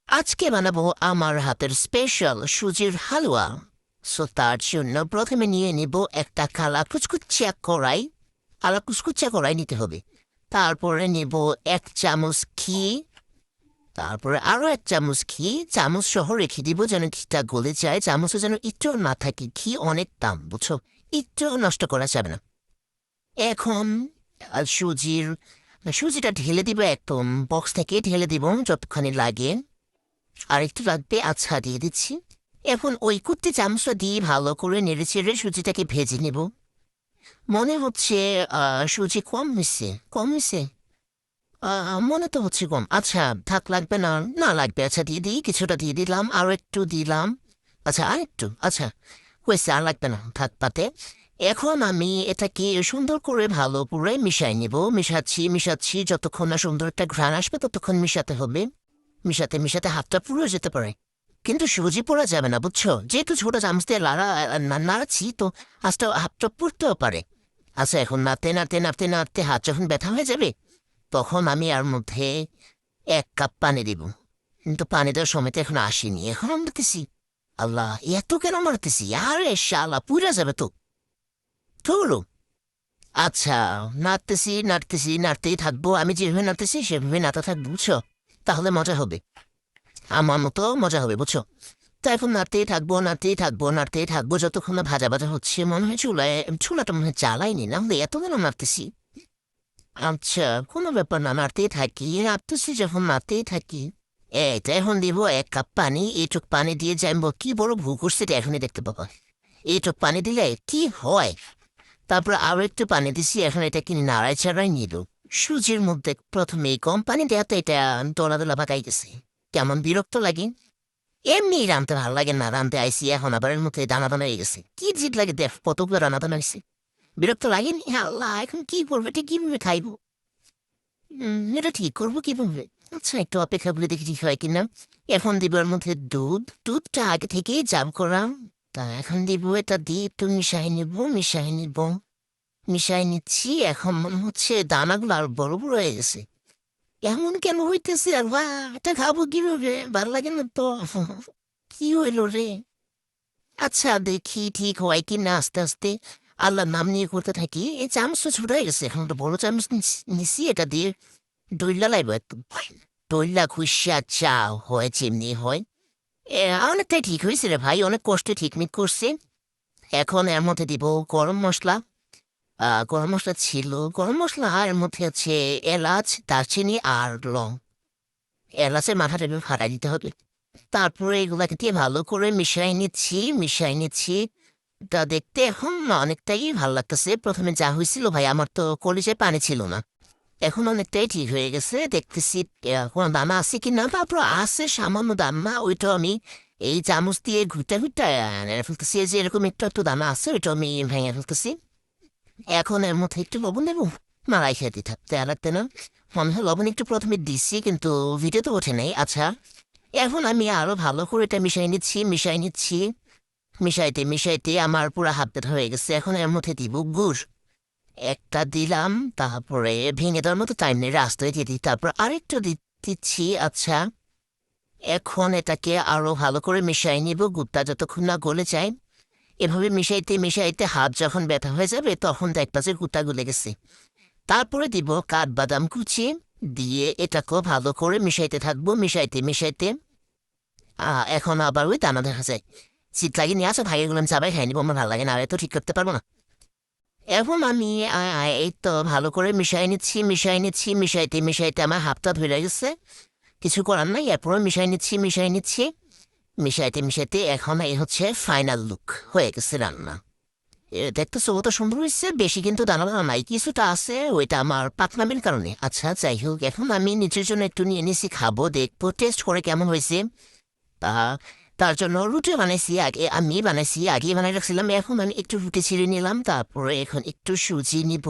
আজকে বানাবো আমার হাতের স্পেশাল সুজির হালুয়া। তার জন্য প্রথমে নিয়ে নেব একটা কালা কুচকুচে কড়াই নিতে হবে। তারপরে নেব 1 চামচ ঘি। তারপরে আরো 1 চামচ ঘি চামচ সহ রেখে দিব যেন ঘিটা গলে যায়, চামচে যেন একটু না থাকে। ঘি অনেক দাম, বুঝছো, একটু নষ্ট করা যাবে না। এখন সুজিটা ঢেলে দিব, একদম বক্স থেকে ঢেলে দিব যতখানি লাগে। আর একটু লাগবে, আচ্ছা দিয়ে দিচ্ছি। এখন ওই কুট্টি চামচটা দিয়ে ভালো করে নেড়েচেড়ে সুজিটাকে ভেজে নেব। মনে হচ্ছে সুজি কম হয়েছে। মনে তো হচ্ছে কম। আচ্ছা থাক, লাগবে না, না লাগবে, আচ্ছা দিয়ে দিই, কিছুটা দিয়ে দিলাম, আরো একটু দিলাম। আচ্ছা আর একটু, আচ্ছা হয়েছে, আর লাগবে না, থাক পাতে। এখন আমি এটাকে সুন্দর করে ভালো করে মিশাই নেব। মিশাচ্ছি যতক্ষণ না সুন্দর একটা ঘ্রাণ আসবে ততক্ষণ মিশাতে হবে। মিশাতে মিশাতে হাতটা পুরো যেতে পারে, কিন্তু সুজি পোড়া যাবে না, বুঝছো, যেহেতু ছোট চামচ দিয়ে নাড়াচ্ছি তো হাতটা পুড়তেও পারে। আচ্ছা এখন নাড়তে নাড়তে নাড়তে নাড়তে হাত যখন ব্যথা হয়ে যাবে তখন আমি আর মধ্যে 1 কাপ পানি দিব। কিন্তু পানি দেওয়ার সময় তো এখন আসেনি, এখন মারতেছি। আল্লাহ, এত কেন মারতেছি? আরে শালা পুড়া যাবে তো, ধরো। আচ্ছা, নাড়তেই থাকবো। আমি যেভাবে নাড়তেছি সেভাবে নাড়তে থাকবো, বুঝছো, তাহলে মজা হবে, আমার মতো মজা হবে, বুঝছো। তা এখন নাড়তেই থাকবো যতক্ষণ না ভাজা ভাজা হচ্ছে। মনে হয় চুলাটা মনে হয় জ্বালাইনি, না হলে এত কেন নাড়তেছি। আচ্ছা, কোনো ব্যাপার না, নাড়তেই থাকি যখন নাড়তেই থাকি। এইটা এখন দিব 1 কাপ পানি। এইটুক পানি দিয়ে যাইব, কি বড় ভুল করছে এটা এখনই দেখতে পাবো। এইটুক পানি দিলে কি হয়। তারপর আরো একটু পানি দিছি, এখন এটা কি নাড়াই চাড়াই নিল। সুজির মধ্যে প্রথমে কম পানি দেওয়া তো এটা দলা দলা পাকাই গেছে, কেমন বিরক্ত লাগে। এমনি রানতে ভালো লাগে না, রানতে আইসি এখন আবার এর মধ্যে দানা দানা হয়ে গেছে, কি জিদ লাগে দেখ, কতগুলো দানা দানা হয়েছে, বিরক্ত লাগেনি। আল্লাহ, এখন কি করবো, এটা কিভাবে খাইবো? এটা ঠিক করবো কিভাবে? আচ্ছা একটু অপেক্ষা করে দেখি ঠিক হয় কিনা। এখন দিব এর মধ্যে দুধটা আগে থেকেই জাম করা। তা এখন দিব, এটা দিয়ে একটু মিশাই নিচ্ছি। এখন মনে হচ্ছে দানাগুলো আর বড় বড় হয়ে গেছে। এমন কেন হইতেছে? আর এটা খাবো কিভাবে? ভাল লাগে না তো। কি হইল রে? আচ্ছা দেখি ঠিক হয় কি না, আস্তে আস্তে আল্লাহর নাম নিয়ে করতে থাকি। এই চামচটা ছোট হয়ে গেছে, এখন তো বড় চামচ নিছি, এটা দিয়ে ডইলা লাইব একদম। ডইলা খুশিয়া চা হয় যেমনি হয়। অনেকটাই ঠিক হয়েছে রে ভাই, অনেক কষ্টে ঠিকমিক করছে। এখন এর মধ্যে দিব গরম মশলা। গরম মশলা ছিল, গরম মশলা এর মধ্যে আছে এলাচ, দারচিনি আর লং। এলাচের মাথাটা এভাবে ফাটাই দিতে হবে। তারপরে এগুলাকে দিয়ে ভালো করে মিশাই নিচ্ছি। তা দেখতে এখন অনেকটাই ভালো লাগতেছে। প্রথমে যা হয়েছিল ভাই, আমার তো কলিজায় পানি ছিল না, এখন অনেকটাই ঠিক হয়ে গেছে। দেখতেছি কোনো দানা আছে কি না, তারপর আছে সামান্য দানা, ওইটা আমি এই চামচ দিয়ে ঘুরতে ঘুরতে নেড়ে ফেলতেছি। এই যে এরকম একটু একটু দানা আছে, ওইটা আমি ভেঙে ফেলতেছি। এখন এর মধ্যে একটু লবণ দেবো, মালাই খেতে থাকতে আলাদা না। মনে হয় লবণ একটু প্রথমে দিচ্ছি কিন্তু ভিডিও তো ওঠে নাই। আচ্ছা এখন আমি আরো ভালো করে এটা মিশাইতে মিশাইতে আমার পুরো হাত ব্যথা হয়ে গেছে। এখন এর মধ্যে দিব গুড়। একটা দিলাম, তারপরে ভেঙে দেওয়ার মতো টাইম নেই, রাস্তায় দিয়ে দিই, তারপর আরেকটু দিচ্ছি। আচ্ছা এখন এটাকে আরো ভালো করে মিশাই নিব, গুড়টা যতক্ষণ না গলে যায়। এভাবে মিশাইতে মিশাইতে হাত যখন ব্যথা হয়ে যাবে তখন দেখবা যে গুড়টা গলে গেছে। তারপরে দিব কাঠবাদাম কুচি, দিয়ে এটাকেও ভালো করে মিশাইতে মিশাইতে এখন আবার ওই দানা দেখা যায়। শীত লাগে নিয়ে আসো ভাই, এগুলো আমি চাবাই খাই নিবো, আমার ভালো লাগে না, আর এত ঠিক করতে পারবো না। এখন আমি এই তো ভালো করে মিশাইতে মিশাইতে আমার হাতটা ধরে গেছে। কিছু করার নাই, এরপরে মিশাইতে মিশাইতে এখন এই হচ্ছে ফাইনাল লুক, হয়ে গেছে রান্না। দেখতেছো কত সুন্দর হয়েছে, বেশি কিন্তু দানা দানা নাই, কিছুটা আছে, ওইটা আমার পাকনামের কারণে। আচ্ছা যাই হোক, এখন আমি নিজের জন্য একটু নিয়ে নিছি, খাবো, দেখবো টেস্ট করে কেমন হয়েছে। তা তার জন্য রুটি বানাইছি, আগে বানাই রাখছিলাম। এখন আমি একটু রুটি ছিঁড়ে নিলাম, তারপরে এখন একটু সুজি নিব।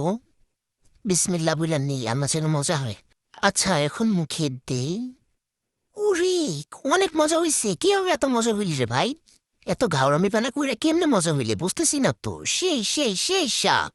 বিসমিল্লা বলে নিই, আমার যেন মজা হয়। আচ্ছা এখন মুখে দেই। উরে, অনেক মজা হয়েছে। কিভাবে এত মজা হইলি রে ভাই? এত ঘাওড়ামি পানা কইরা কেমনে মজা হইলে বুঝতেছি না তো। সেই স্বাদ।